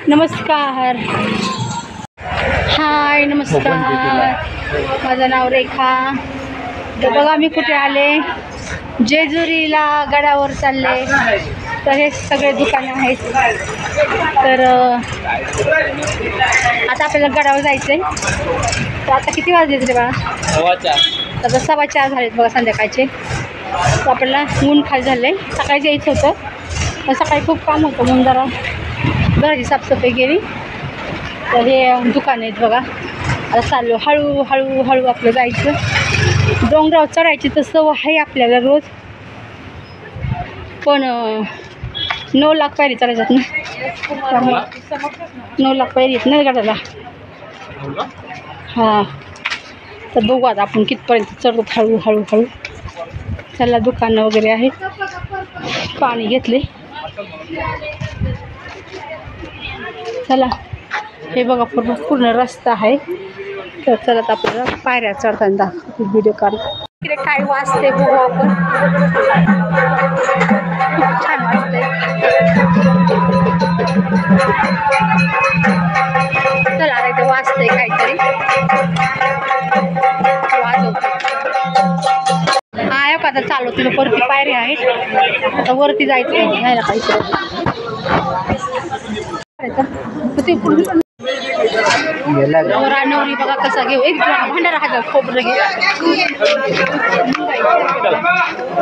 नमस्कार, हाय नमस्कार, माझं नाव रेखा. तर बघा मी कुठे आले, जेजुरीला गडावर चालले. तर हे सगळे दुकानं आहेत. तर आता आपल्याला गडावर जायचं आहे. तर आता किती वाजले रे बाळा? 4:15. आता 4:15 झालेत बघा संध्याकाळचे. तर आपल्याला ऊन खाली झालं आहे. सकाळी जायचं होतं, तर सकाळी खूप काम होतं म्हणून जरा घराची साफसफाई केली. तर हे दुकान आहेत बघा. आता चाललो हळूहळू हळू आपलं जायचं. डोंगरावर चढायची तर सवय आहे आपल्याला रोज, पण 9 लाख पायरी चढायच्यात ना. 9 लाख पायरी आहेत ना गडाला. हां, तर बघू आता आपण कितपर्यंत चढतो. हळूहळू हळू. त्याला दुकानं वगैरे आहेत. पाणी घेतले. चला, हे बघा पूर्ण रस्ता आहे. तर चला आता आपल्याला पायऱ्या चढताना व्हिडिओ काढ. इकडे काय वाजते बघू आपण. खूप छान वाजते. चला आता इथे वाजते काहीतरी, वाजवते. हा का आता चालू तिथं वरती पायऱ्या आहेत. आता वरती जायचं नाही काहीतरी. नवरा नवरी बघा कसा घेऊ. एक भांडारा हा खोबरं घे.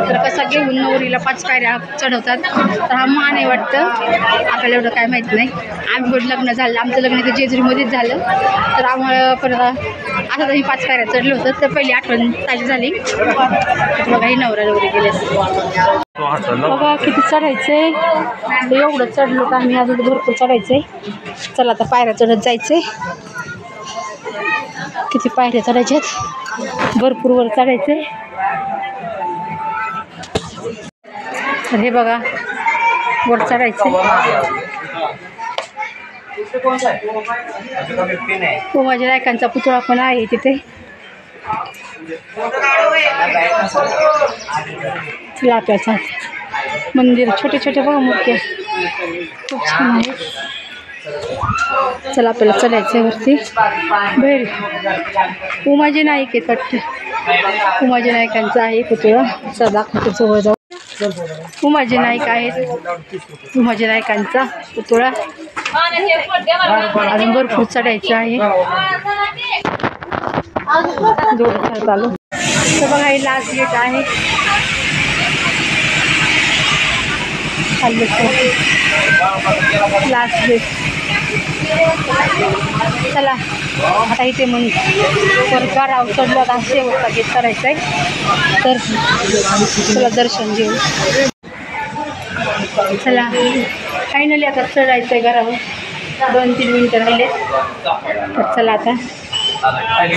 तर कसा घेऊन नवरीला 5 पायऱ्या चढवतात. तर हा मान आहे वाटतं, आपल्याला एवढं काय माहीत नाही. आम्ही पण लग्न झालं, आमचं लग्न तर जेजुरीमध्येच झालं. तर आम्हाला परत आता ही 5 पायऱ्या चढलं होतं. तर पहिली आठवण ताजी झाली. बघा ही नवरा नवरी गेले. बघा किती चढायचंय. एवढं चढलो तर आम्ही अजून भरपूर चढायचंय. चला आता पायऱ्या चढत जायचंय. किती पायऱ्या चढायच्यात, भरपूर वर चढायचंय. हे बघा वर चढायचंय. माझ्या नायकांचा पुतळा पण आहे तिथे. लाप्याचा मंदिर, छोटे छोटे बघा मूर्ती, खूप छान आहे. चला आपल्याला चढायचं आहे वरती. भेट उमाजी नाईक आहेत वाटतं. उमाजी नाईकांचा आहे पुतळा. चला दाखवतो जवळ जाऊ. उमाजी नाईक आहेत. उमाजी नाईकांचा पुतळा. अजून भरपूर चढायचं आहे. जोर चालू. तर बघा हे लास्ट गेट आहे. Last gate. चला आता इथे मग गडावर चढलो. आता शेवटचा गेट करायचा आहे. तर चला दर्शन घेऊ. चला फायनली आता चढायचं आहे घरावर. 2-3 मिनिटं राहिले. तर चला आता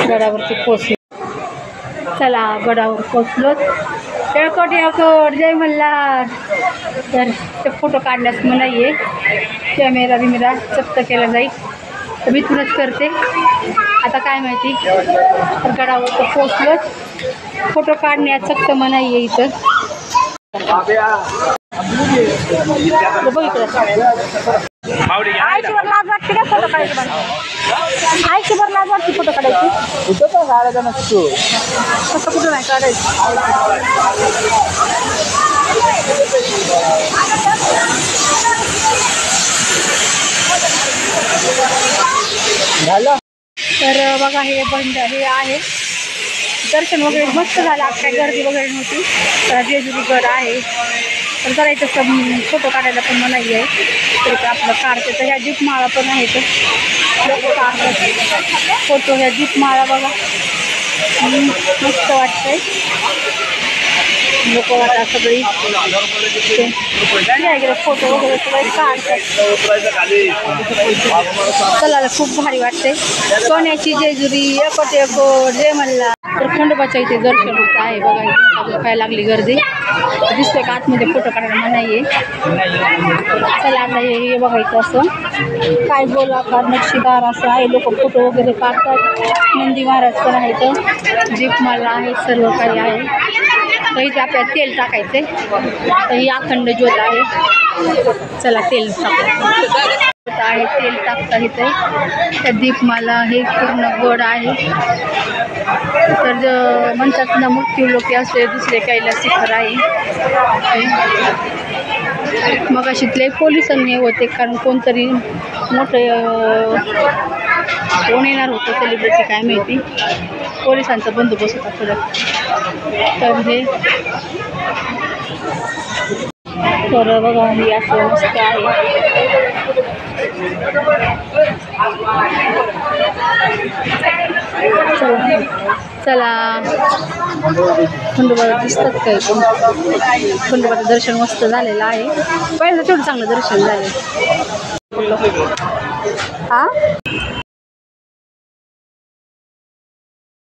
गडावरती पोचलो. चला गडावर पोचलो. येळकोट येळकोट जय मल्हार. तर ते फोटो काढण्यास मनाई आहे. कॅमेरा बिमेरा जप्त केला जाईल. तर मी इथूनच करते. आता काय माहिती. तर गडावर तर पोचलो. फोटो काढण्यास सक्त मनाई आहे इथं. आईशीवर लाज वाटते का फोटो काढायची? आईशीवर लाज वाटते फोटो काढायची. कुठं का काढायचा नसतो. कसं कुठं नाही काढायचं. तर बघा हे बंद हे आहे. दर्शन वगैरे मस्त झालं. आज काय गर्दी वगैरे नव्हती. तर जेजुरी गड आहे. तर जरा इथं फोटो काढायला पण मनाई आहे. तर आपलं काढते. तर ह्या दीपमाळा पण आहेत. लोक काढतात फोटो. ह्या दीपमाळा बघा मस्त वाटतंय. लोक आता सगळी फोटो वगैरे सगळे काढतात. चला खूप भारी वाटते. सोन्याची जेजुरी एकट एकट जय मल्हार. तर खंडोबाच्या इथे दर्शन होत आहे. बघा काय लागली गर्दी दिसते का आतमध्ये फोटो काढायला मनाई आहे. चला आता हे बघायचं असं काय गोलाकार नक्षीदार असं आहे. लोक फोटो वगैरे काढतात. नंदी महाराज पण आहेत. दीपमाला आहे. सर्व काही आहे. तर इथे आपल्याला तेल टाकायचे. तर ही अखंड ज्योत आहे. चला तेल टाकायचं आहे. तेल शकता इथे त्या दीपमाला हे पूर्ण गड आहे. तर म्हणतात ना मृत्यू लोके असले दुसरे कैलास शिखर आहे. मग तिथले पोलिसांनी होते कारण कोणतरी मोठे कोण येणार होतं सेलिब्रिटी काय माहिती. पोलिसांचा बंदोबस्त होता पुढं. तर हे तर बघा ही असं मस्त आहे. चला खंडोबा दिसतात काय पण खंडोबाचं दर्शन मस्त झालेलं आहे. पहिलं तेवढं चांगलं दर्शन झालं. हा